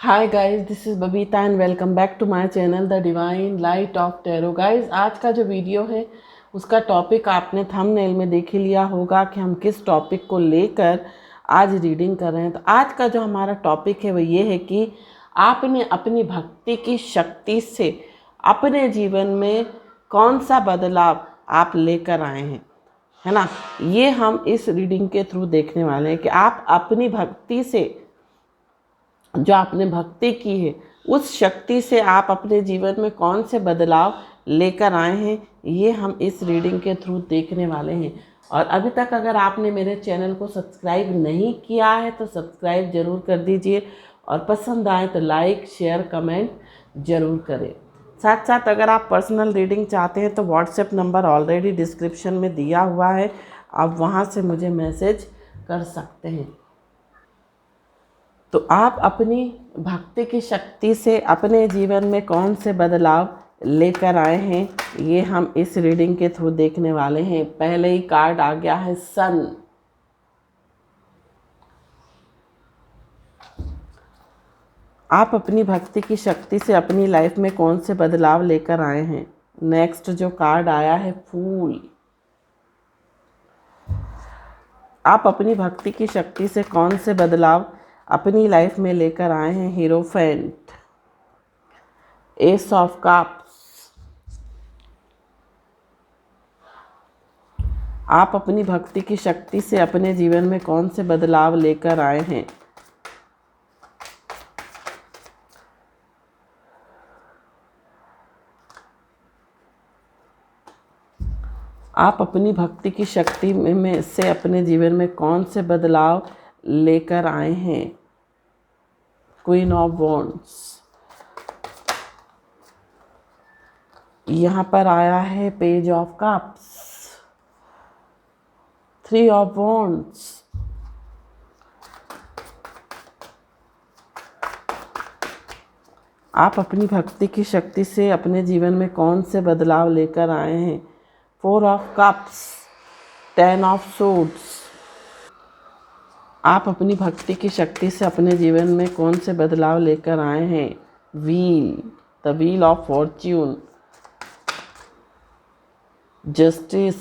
Hi guys, this is Babita and welcome back to my channel the divine light of tarot. Guys, आज का जो video है उसका topic आपने थंबनेल में देख ही लिया होगा कि हम किस टॉपिक को लेकर आज रीडिंग कर रहे हैं। तो आज का जो हमारा टॉपिक है वो ये है कि आपने अपनी भक्ति की शक्ति से अपने जीवन में कौन सा बदलाव आप लेकर आए हैं, है ना। ये हम इस रीडिंग के थ्रू देखने वाले हैं कि आप अपनी भक्ति से, जो आपने भक्ति की है, उस शक्ति से आप अपने जीवन में कौन से बदलाव लेकर आए हैं, ये हम इस रीडिंग के थ्रू देखने वाले हैं। और अभी तक अगर आपने मेरे चैनल को सब्सक्राइब नहीं किया है तो सब्सक्राइब ज़रूर कर दीजिए और पसंद आए तो लाइक शेयर कमेंट ज़रूर करें। साथ साथ अगर आप पर्सनल रीडिंग चाहते हैं तो व्हाट्सएप नंबर ऑलरेडी डिस्क्रिप्शन में दिया हुआ है, आप वहाँ से मुझे मैसेज कर सकते हैं। तो आप अपनी भक्ति की शक्ति से अपने जीवन में कौन से बदलाव लेकर आए हैं, ये हम इस रीडिंग के थ्रू देखने वाले हैं। पहले ही कार्ड आ गया है सन। आप अपनी भक्ति की शक्ति से अपनी लाइफ में कौन से बदलाव लेकर आए हैं। नेक्स्ट जो कार्ड आया है फूल। आप अपनी भक्ति की शक्ति से कौन से बदलाव अपनी लाइफ में लेकर आए हैं। हीरोफेंट, एस ऑफ कप्स। आप अपनी भक्ति की शक्ति से अपने जीवन में कौन से बदलाव लेकर आए हैं। आप अपनी भक्ति की शक्ति में से अपने जीवन में कौन से बदलाव लेकर आए हैं। Queen of wands. यहाँ पर आया है page of cups, three of wands. आप अपनी भक्ति की शक्ति से अपने जीवन में कौन से बदलाव लेकर आए हैं। Four of cups, ten of swords. आप अपनी भक्ति की शक्ति से अपने जीवन में कौन से बदलाव लेकर आए हैं। Wheel, the wheel of Fortune, justice.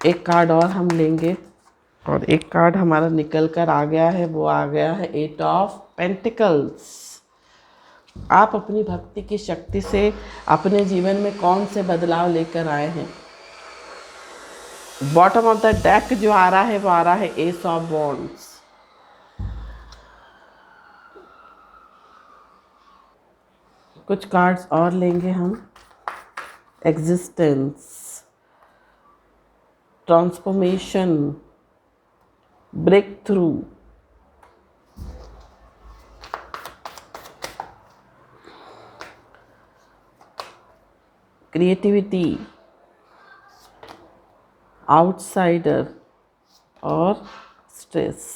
एक कार्ड और हम लेंगे और एक कार्ड हमारा निकल कर आ गया है, वो आ गया है एट ऑफ पेंटिकल्स। आप अपनी भक्ति की शक्ति से अपने जीवन में कौन से बदलाव लेकर आए हैं। बॉटम ऑफ द डेक जो आ रहा है वो आ रहा है एस ऑफ वॉन्ड्स। कुछ कार्ड्स और लेंगे हम। Existence, transformation, breakthrough, creativity, outsider और stress.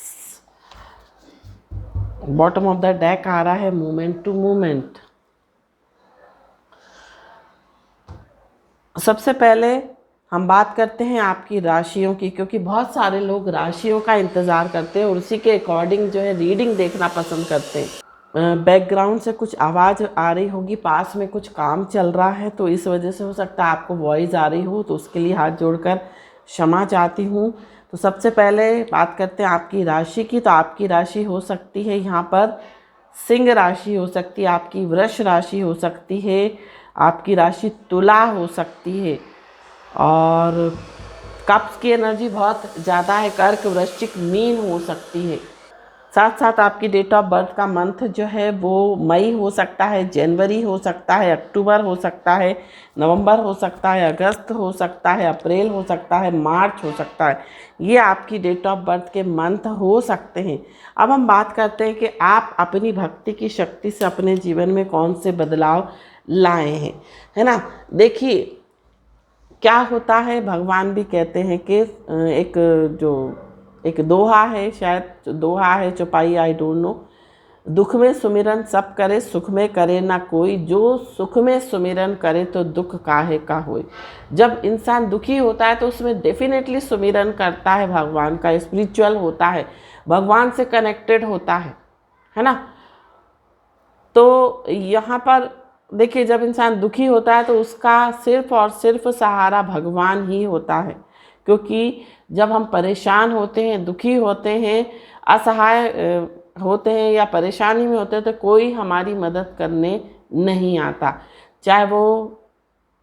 Bottom of the deck आ रहा है मूवमेंट टू मूवमेंट। सबसे पहले हम बात करते हैं आपकी राशियों की, क्योंकि बहुत सारे लोग राशियों का इंतज़ार करते हैं और उसी के अकॉर्डिंग जो है रीडिंग देखना पसंद करते हैं। बैकग्राउंड से कुछ आवाज़ आ रही होगी, पास में कुछ काम चल रहा है, तो इस वजह से हो सकता है आपको वॉइस आ रही हो, तो उसके लिए हाथ जोड़कर क्षमा चाहती हूँ। तो सबसे पहले बात करते हैं आपकी राशि की। तो आपकी राशि हो सकती है यहाँ पर सिंह राशि हो सकती है, आपकी वृष राशि हो सकती है, आपकी राशि तुला हो सकती है, और कप्स की एनर्जी बहुत ज़्यादा है, कर्क, वृश्चिक, मीन हो सकती है। साथ साथ आपकी डेट ऑफ बर्थ का मंथ जो है वो मई हो सकता है, जनवरी हो सकता है, अक्टूबर हो सकता है, नवंबर हो सकता है, अगस्त हो सकता है, अप्रैल हो सकता है, मार्च हो सकता है। ये आपकी डेट ऑफ बर्थ के मंथ हो सकते हैं। अब हम बात करते हैं कि आप अपनी भक्ति की शक्ति से अपने जीवन में कौन से बदलाव लाए हैं, है ना। देखिए क्या होता है, भगवान भी कहते हैं कि एक दोहा है, शायद दोहा है चौपाई, आई डोंट नो, दुख में सुमिरन सब करे, सुख में करे ना कोई, जो सुख में सुमिरन करे तो दुख काहे का होए। जब इंसान दुखी होता है तो उसमें डेफिनेटली सुमिरन करता है भगवान का, स्पिरिचुअल होता है, भगवान से कनेक्टेड होता है ना। तो यहाँ पर देखिए, जब इंसान दुखी होता है तो उसका सिर्फ और सिर्फ सहारा भगवान ही होता है, क्योंकि जब हम परेशान होते हैं, दुखी होते हैं, असहाय होते हैं या परेशानी में होते हैं तो कोई हमारी मदद करने नहीं आता, चाहे वो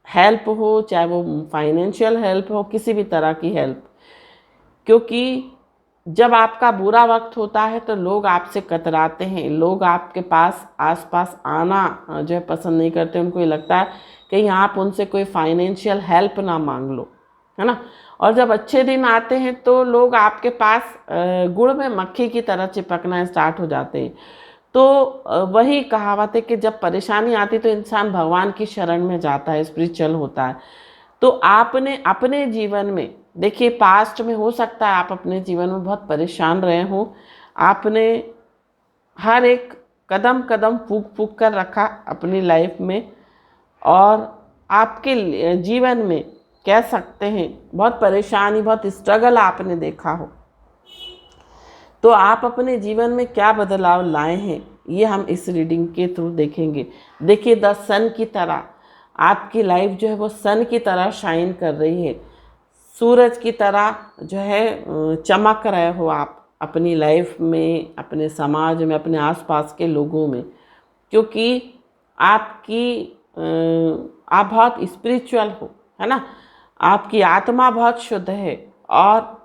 हेल्प हो, चाहे वो फाइनेंशियल हेल्प हो, किसी भी तरह की हेल्प। क्योंकि जब आपका बुरा वक्त होता है तो लोग आपसे कतराते हैं, लोग आपके पास आसपास आना जो है पसंद नहीं करते। उनको ये लगता है कहीं आप उनसे कोई फाइनेंशियल हेल्प ना मांग लो, है ना। और जब अच्छे दिन आते हैं तो लोग आपके पास गुड़ में मक्खी की तरह चिपकना स्टार्ट हो जाते हैं। तो वही कहावत है कि जब परेशानी आती तो इंसान भगवान की शरण में जाता है, स्पिरिचुअल होता है। तो आपने अपने जीवन में देखिए, पास्ट में हो सकता है आप अपने जीवन में बहुत परेशान रहे हो, आपने हर एक कदम कदम फूक फूक कर रखा अपनी लाइफ में, और आपके जीवन में कह सकते हैं बहुत परेशानी, बहुत स्ट्रगल आपने देखा हो। तो आप अपने जीवन में क्या बदलाव लाए हैं ये हम इस रीडिंग के थ्रू देखेंगे। देखिए, द सन की तरह आपकी लाइफ जो है वो सन की तरह शाइन कर रही है, सूरज की तरह जो है चमक रहे हो आप अपनी लाइफ में, अपने समाज में, अपने आसपास के लोगों में, क्योंकि आप बहुत स्पिरिचुअल हो, है ना। आपकी आत्मा बहुत शुद्ध है, और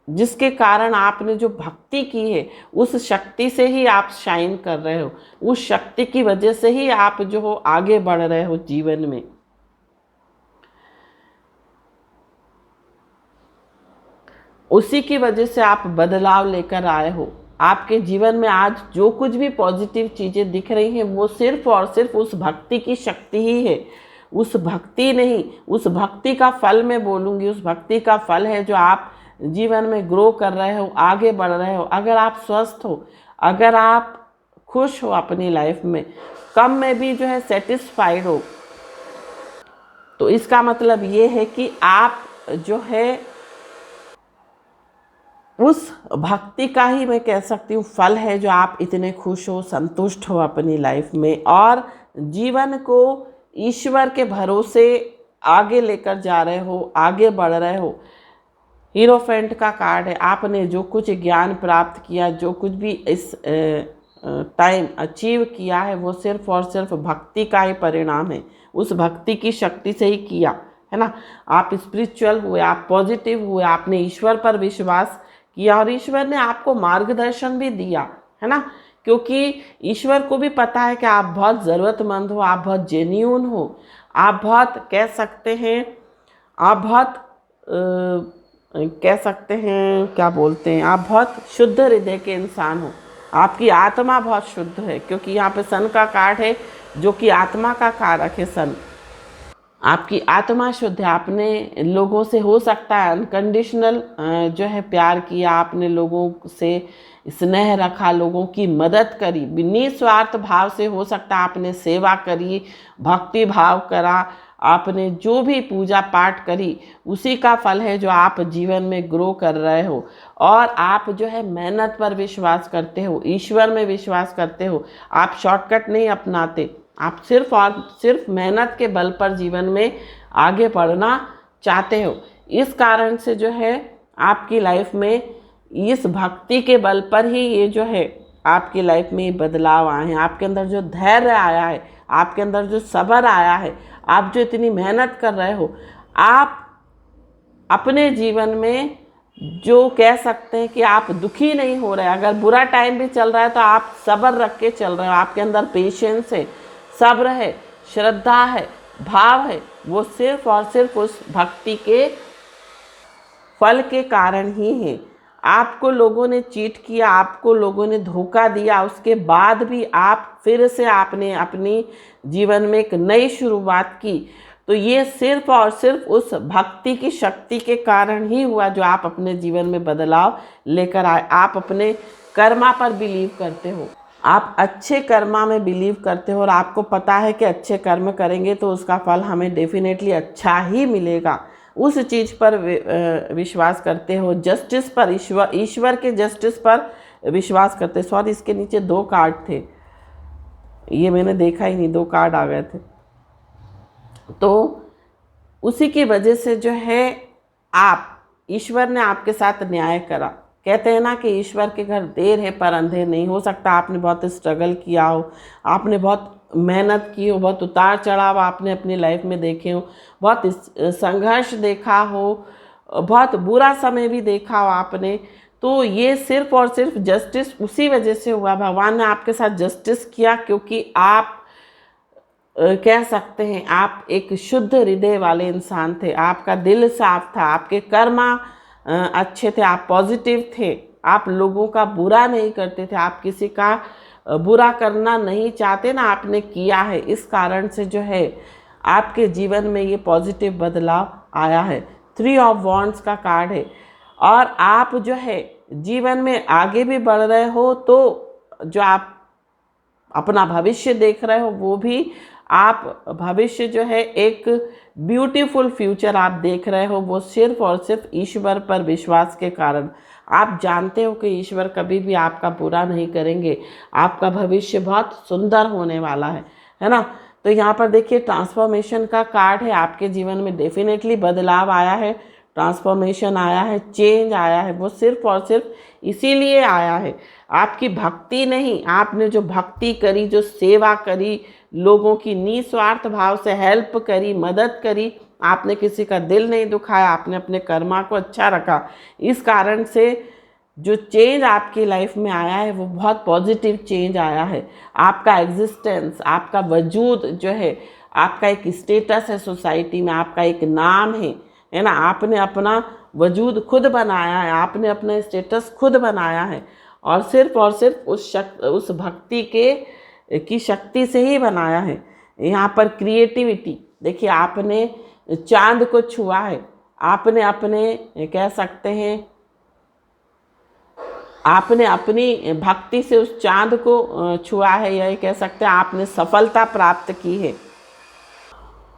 जिसके कारण आपने जो भक्ति की है उस शक्ति से ही आप शाइन कर रहे हो, उस शक्ति की वजह से ही आप जो हो आगे बढ़ रहे हो जीवन में। उसी की वजह से आप बदलाव लेकर आए हो। आपके जीवन में आज जो कुछ भी पॉजिटिव चीज़ें दिख रही हैं वो सिर्फ और सिर्फ उस भक्ति की शक्ति ही है। उस भक्ति नहीं, उस भक्ति का फल मैं बोलूँगी, उस भक्ति का फल है जो आप जीवन में ग्रो कर रहे हो, आगे बढ़ रहे हो। अगर आप स्वस्थ हो, अगर आप खुश हो अपनी लाइफ में, कम में भी जो है सेटिस्फाइड हो, तो इसका मतलब ये है कि आप जो है उस भक्ति का ही मैं कह सकती हूँ फल है जो आप इतने खुश हो, संतुष्ट हो अपनी लाइफ में, और जीवन को ईश्वर के भरोसे आगे लेकर जा रहे हो, आगे बढ़ रहे हो। हीरोफेंट का कार्ड है, आपने जो कुछ ज्ञान प्राप्त किया, जो कुछ भी इस टाइम अचीव किया है वो सिर्फ और सिर्फ भक्ति का ही परिणाम है, उस भक्ति की शक्ति से ही किया, है ना। आप स्पिरिचुअल हुए, आप पॉजिटिव हुए, आपने ईश्वर पर विश्वास किया, और ईश्वर ने आपको मार्गदर्शन भी दिया, है ना। क्योंकि ईश्वर को भी पता है कि आप बहुत ज़रूरतमंद हो, आप बहुत जेन्यून हो, आप बहुत कह सकते हैं, आप बहुत कह सकते हैं क्या बोलते हैं, आप बहुत शुद्ध हृदय के इंसान हो, आपकी आत्मा बहुत शुद्ध है, क्योंकि यहाँ पे सन का कार्ड है जो कि आत्मा का कारक है। सन, आपकी आत्मा शुद्ध है, आपने लोगों से हो सकता है अनकंडीशनल जो है प्यार किया, आपने लोगों से स्नेह रखा, लोगों की मदद करी, निस्वार्थ भाव से हो सकता है आपने सेवा करी, भक्ति भाव करा, आपने जो भी पूजा पाठ करी उसी का फल है जो आप जीवन में ग्रो कर रहे हो। और आप जो है मेहनत पर विश्वास करते हो, ईश्वर में विश्वास करते हो, आप शॉर्टकट नहीं अपनाते, आप सिर्फ और सिर्फ मेहनत के बल पर जीवन में आगे बढ़ना चाहते हो। इस कारण से जो है आपकी लाइफ में इस भक्ति के बल पर ही ये जो है आपकी लाइफ में बदलाव आए हैं। आपके अंदर जो धैर्य आया है, आपके अंदर जो सब्र आया है, आप जो इतनी मेहनत कर रहे हो, आप अपने जीवन में जो कह सकते हैं कि आप दुखी नहीं हो रहे। अगर बुरा टाइम भी चल रहा है तो आप सब्र रख के चल रहे हो, आपके अंदर पेशेंस है, सब्र है, श्रद्धा है, भाव है, वो सिर्फ और सिर्फ उस भक्ति के फल के कारण ही है। आपको लोगों ने चीट किया, आपको लोगों ने धोखा दिया, उसके बाद भी आप फिर से आपने अपनी जीवन में एक नई शुरुआत की, तो ये सिर्फ और सिर्फ उस भक्ति की शक्ति के कारण ही हुआ जो आप अपने जीवन में बदलाव लेकर आए। आप अपने कर्मा पर बिलीव करते हो, आप अच्छे कर्मा में बिलीव करते हो और आपको पता है कि अच्छे कर्म करेंगे तो उसका फल हमें डेफिनेटली अच्छा ही मिलेगा, उस चीज़ पर विश्वास करते हो, जस्टिस पर, ईश्वर के जस्टिस पर विश्वास करते। सॉरी, इसके नीचे 2 कार्ड थे, ये मैंने देखा ही नहीं, 2 कार्ड आ गए थे। तो उसी की वजह से जो है आप, ईश्वर ने आपके साथ न्याय करा। कहते हैं ना कि ईश्वर के घर देर है पर अंधेर नहीं। हो सकता आपने बहुत स्ट्रगल किया हो, आपने बहुत मेहनत की हो, बहुत उतार चढ़ाव आपने अपनी लाइफ में देखे हो, बहुत संघर्ष देखा हो, बहुत बुरा समय भी देखा हो आपने। तो ये सिर्फ और सिर्फ जस्टिस उसी वजह से हुआ, भगवान ने आपके साथ जस्टिस किया क्योंकि आप कह सकते हैं आप एक शुद्ध हृदय वाले इंसान थे, आपका दिल साफ था, आपके कर्मा अच्छे थे, आप पॉजिटिव थे, आप लोगों का बुरा नहीं करते थे, आप किसी का बुरा करना नहीं चाहते ना, आपने किया है। इस कारण से जो है आपके जीवन में ये पॉजिटिव बदलाव आया है। 3 ऑफ वॉन्ड्स का कार्ड है और आप जो है जीवन में आगे भी बढ़ रहे हो, तो जो आप अपना भविष्य देख रहे हो वो भी आप भविष्य जो है एक ब्यूटीफुल फ्यूचर आप देख रहे हो, वो सिर्फ और सिर्फ ईश्वर पर विश्वास के कारण। आप जानते हो कि ईश्वर कभी भी आपका बुरा नहीं करेंगे, आपका भविष्य बहुत सुंदर होने वाला है ना। तो यहाँ पर देखिए ट्रांसफॉर्मेशन का कार्ड है, आपके जीवन में डेफिनेटली बदलाव आया है, ट्रांसफॉर्मेशन आया है, चेंज आया है, वो सिर्फ और सिर्फ इसीलिए आया है, आपकी भक्ति नहीं, आपने जो भक्ति करी, जो सेवा करी, लोगों की निस्वार्थ भाव से हेल्प करी, मदद करी, आपने किसी का दिल नहीं दुखाया, आपने अपने कर्मा को अच्छा रखा। इस कारण से जो चेंज आपकी लाइफ में आया है वो बहुत पॉजिटिव चेंज आया है। आपका एग्जिस्टेंस, आपका वजूद जो है, आपका एक स्टेटस है सोसाइटी में, आपका एक नाम है ना, आपने अपना वजूद खुद बनाया है, आपने अपना स्टेटस खुद बनाया है और सिर्फ उस भक्ति की शक्ति से ही बनाया है। यहाँ पर क्रिएटिविटी देखिए, आपने चांद को छुआ है, आपने अपने कह सकते हैं आपने अपनी भक्ति से उस चांद को छुआ है, यही कह सकते हैं आपने सफलता प्राप्त की है।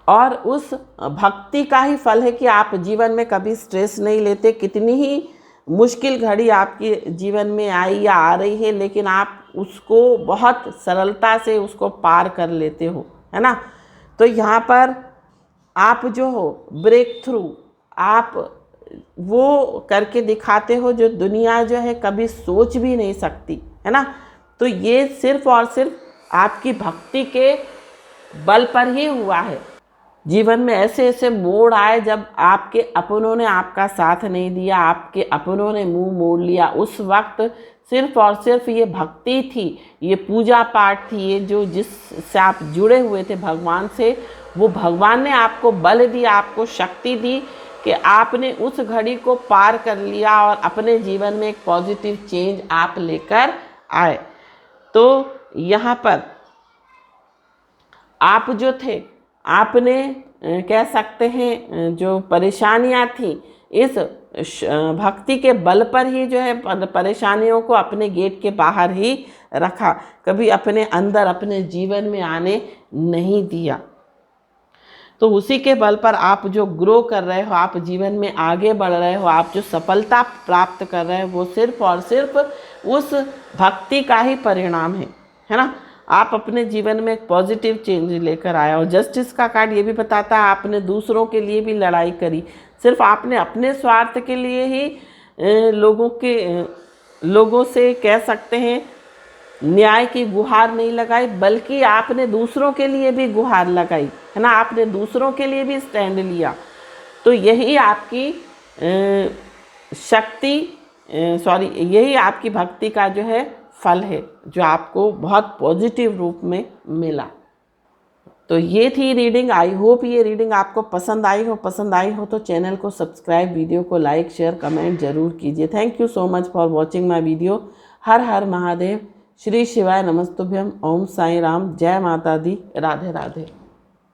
और उस भक्ति का ही फल है कि आप जीवन में कभी स्ट्रेस नहीं लेते, कितनी ही मुश्किल घड़ी आपके जीवन में आई या आ रही है, लेकिन आप उसको बहुत सरलता से उसको पार कर लेते हो, है ना। तो यहाँ पर आप जो हो ब्रेक थ्रू, आप वो करके दिखाते हो जो दुनिया जो है कभी सोच भी नहीं सकती, है ना। तो ये सिर्फ और सिर्फ आपकी भक्ति के बल पर ही हुआ है। जीवन में ऐसे ऐसे मोड़ आए जब आपके अपनों ने आपका साथ नहीं दिया, आपके अपनों ने मुंह मोड़ लिया, उस वक्त सिर्फ और सिर्फ ये भक्ति थी, ये पूजा पाठ थी, ये जो जिससे आप जुड़े हुए थे भगवान से, वो भगवान ने आपको बल दिया, आपको शक्ति दी कि आपने उस घड़ी को पार कर लिया और अपने जीवन में एक पॉजिटिव चेंज आप लेकर आए। तो यहाँ पर आप जो थे, आपने कह सकते हैं जो परेशानियां थी, इस भक्ति के बल पर ही जो है परेशानियों को अपने गेट के बाहर ही रखा, कभी अपने अंदर अपने जीवन में आने नहीं दिया। तो उसी के बल पर आप जो ग्रो कर रहे हो, आप जीवन में आगे बढ़ रहे हो, आप जो सफलता प्राप्त कर रहे हो, वो सिर्फ और सिर्फ उस भक्ति का ही परिणाम है ना। आप अपने जीवन में एक पॉजिटिव चेंज लेकर आए। और जस्टिस का कार्ड ये भी बताता है आपने दूसरों के लिए भी लड़ाई करी, सिर्फ आपने अपने स्वार्थ के लिए ही लोगों से कह सकते हैं न्याय की गुहार नहीं लगाई, बल्कि आपने दूसरों के लिए भी गुहार लगाई, है ना। आपने दूसरों के लिए भी स्टैंड लिया। तो यही आपकी यही आपकी भक्ति का जो है फल है, जो आपको बहुत पॉजिटिव रूप में मिला। तो ये थी रीडिंग। आई होप ये रीडिंग आपको पसंद आई हो तो चैनल को सब्सक्राइब, वीडियो को लाइक, शेयर, कमेंट जरूर कीजिए। Thank you so much for watching my video. हर हर महादेव, श्री शिवाय नमस्तुभ्यम, ओम साईं राम, जय माता दी, राधे राधे।